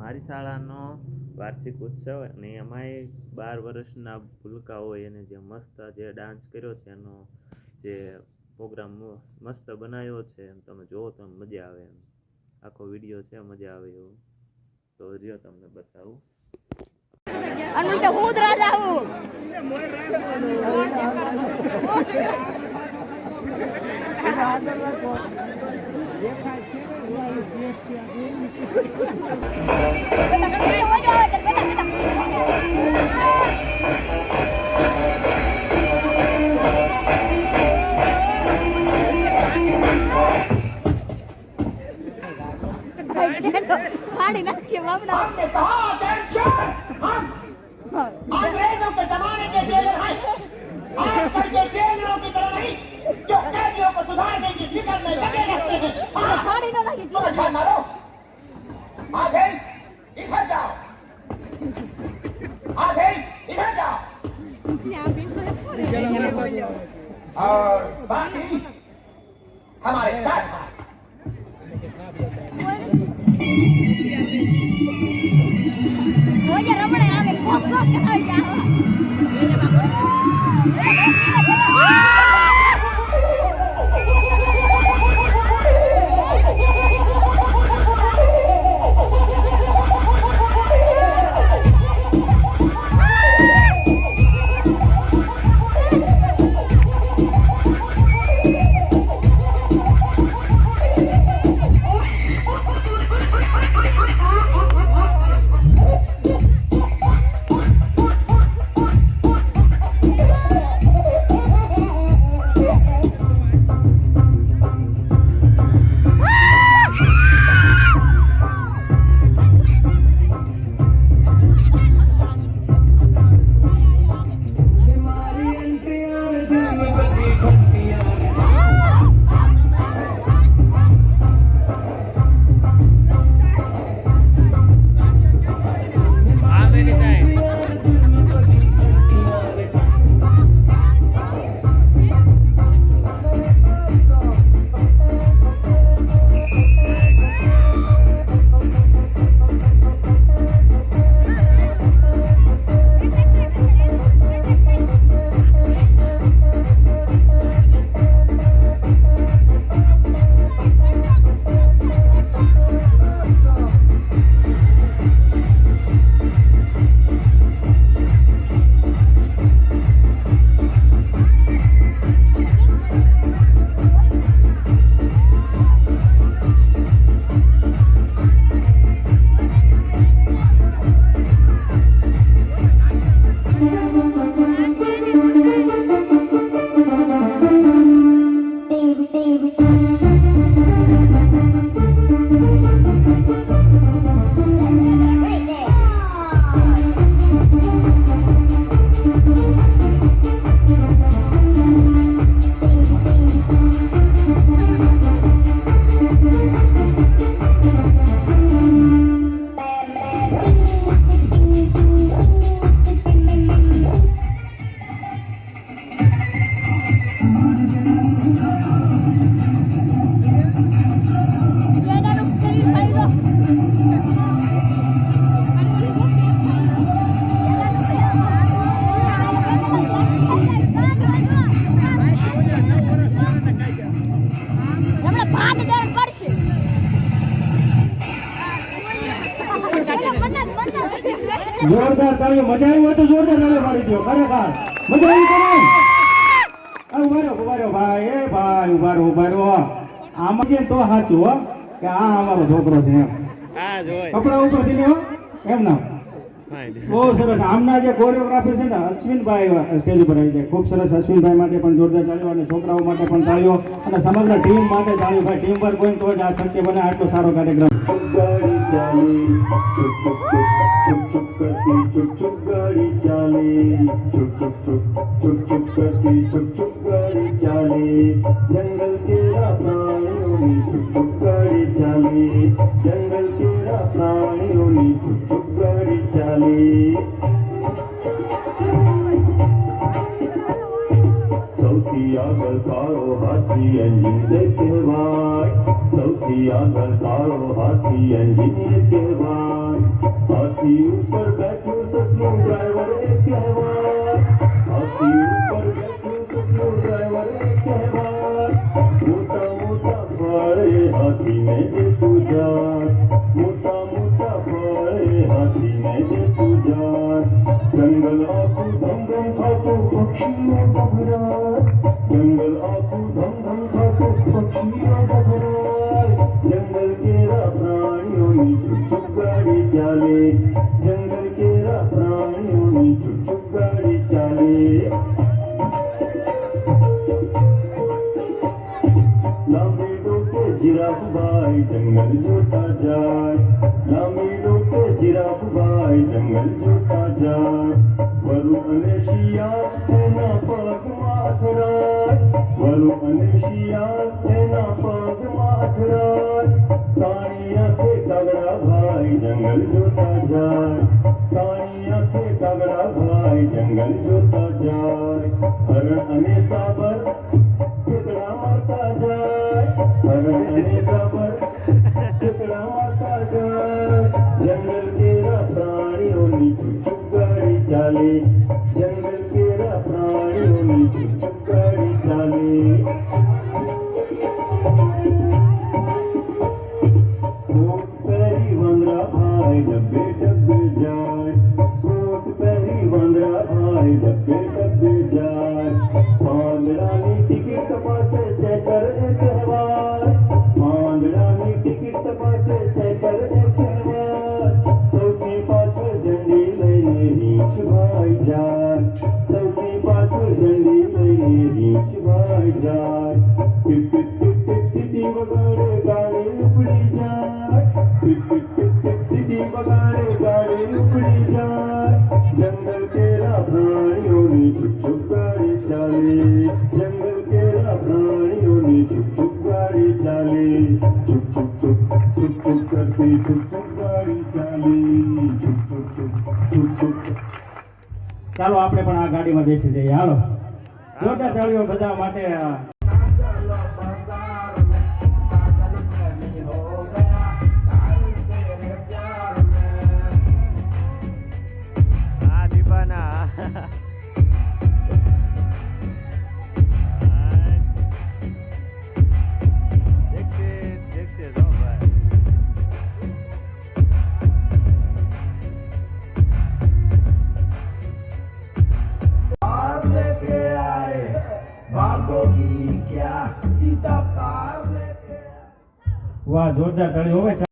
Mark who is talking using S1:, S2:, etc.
S1: મારી શાળાનો વાર્ષિક ઉત્સવ અને એમાંય 12 વર્ષના ભૂલકા હોય એને જે મસ્ત જે ડાન્સ કર્યો છે એનો જે પ્રોગ્રામ મસ્ત બનાવ્યો છે તમે જોવો તો મજા આવે એમ આખો વિડીયો છે મજા આવે એવું તો જો તમને બતાવું
S2: અનુલ તો ખુદ રાજા હું पानी नाचिए बाबा
S3: अंग्रेजों के जमाने के जेलर हैं आजकल के जेलरों की तरह नहीं जो कैदियों को सुधारने की फिक्र में लगे रहते हैं
S2: पानी ना लगी
S3: तो अच्छा मारो आधे इधर जाओ आधे इधर जाओ और बाकी हमारे साथ
S2: वो ये रमणे आगे भोग भोग कराई जावा
S4: જોરદાર તાળીઓ મજા આવી હોય તો જોરદાર તાળીઓ પાડી દો ખરેખર મજા આવી કે નહીં ઉભા રહ્યો ભાઈ એ ભાઈ ઉભા રહ્યો આમાં જે તો સાચું હો કે આ અમારો છોકરો છે એમ કપડા ઉપર થી હો એમ ના બહુ સરસ આમના જે કોરિયોગ્રાફર છે ને અશ્વિનભાઈ સ્ટેજ ઉપર આવી જાય ખૂબ સરસ અશ્વિનભાઈ માટે પણ જોરદાર તાળીઓ અને છોકરાઓ માટે પણ તાળીઓ અને સમગ્ર ટીમ માટે તાળીઓ ભાઈ ટીમ વર્ક હોય તો જ આ શક્ય બને આટલો સારો કાર્યક્રમ
S5: जंगल केरा प्राणियों जंगल केरा प्राणियों गाड़ी चाली सौથી આગળ કાળો હાથી એન્જિન કહેવાય સૌથી આગળ કાળો હાથી એન્જિન કહેવાય हाथी ऊपर बैठो ससलू ड्राइवर एक कहवार हाथी ऊपर बैठो ससलू ड्राइवर एक कहवार मोटा मोटा फाड़े हाथी ने दे तू जान मोटा मोटा फाड़े हाथी ने दे तू जान जंगल आकू धम धम खातो पक्षियों घबराए जंगल आकू धम धम खातो पक्षियों घबराए जंगल केरा प्राणियों ની ચુપ ગાડી ચાલે જંગલ કેરા પ્રાણીઓની ચુપ ગાડી ચાલે લાંબી ડોકે જીરાફ ભાઈ જંગલ જોતા જાય લાંબી ડોકે જીરાફ ભાઈ જંગલ જોતા જાય વરુ અને શિયાળ તેના પગમાં અથડાય વરુ અને શિયાળ તેના પગમાં અથડાય કાળી આંખે કાગડા ભાઈ જંગલ જોતા જાય કાળી આંખે કાગડા ભાઈ જંગલ જોતા જાય હરણ અને સાબર ઠેકડા મારતા જાય હરણ અને સાબર ઠેકડા મારતા જાય જંગલ કેરા પ્રાણીઓની ચુપ ગાડી ચાલે જંગલ કેરા પ્રાણીઓની ચુપ ગાડી ચાલે कोट पैरी वंदरा भाई डब्बे डब्बे जाए कोट पैरी वंदरा भाई डब्बे डब्बे जाए मांगड़ानी टिकट पासे चेकर एक कहवार मांगड़ानी टिकट पासे चेकर एक कहवार सौથી પાછળ ઝંડી લઈને રીંછ ભાઈ જાય સૌથી પાછળ ઝંડી લઈને રીંછ ભાઈ જાય ટીપ ટીપ ટીપ ટીપ સીટી વગાડે ગાડી ઉપડી જાય ટીપ ટીપ ટીપ ટીપ સીટી વગાડે ગાડી ઉપડી જાય જંગલ કેરા પ્રાણીઓની ચુપ ચુપ ગાડી ચાલે જંગલ કેરા પ્રાણીઓની ચુપ ચુપ ગાડી ચાલે ચુપ ચુપ ચુપ ચુપ ચુપ કરતી ચુપ ચુપ ગાડી ચાલે ચુપ ચુપ ચુપ ચુપ ચુપ
S4: ચાલો આપણે પણ આ ગાડીમાં બેસી જઈએ હાલો જોરદાર તાળીઓ બધા માટે
S1: હા દીપાના देखते देखते जाओ भाई
S6: कार लेके आए भागोगी क्या सीधा कार लेके
S4: વાહ જોરદાર તાળીઓ હવે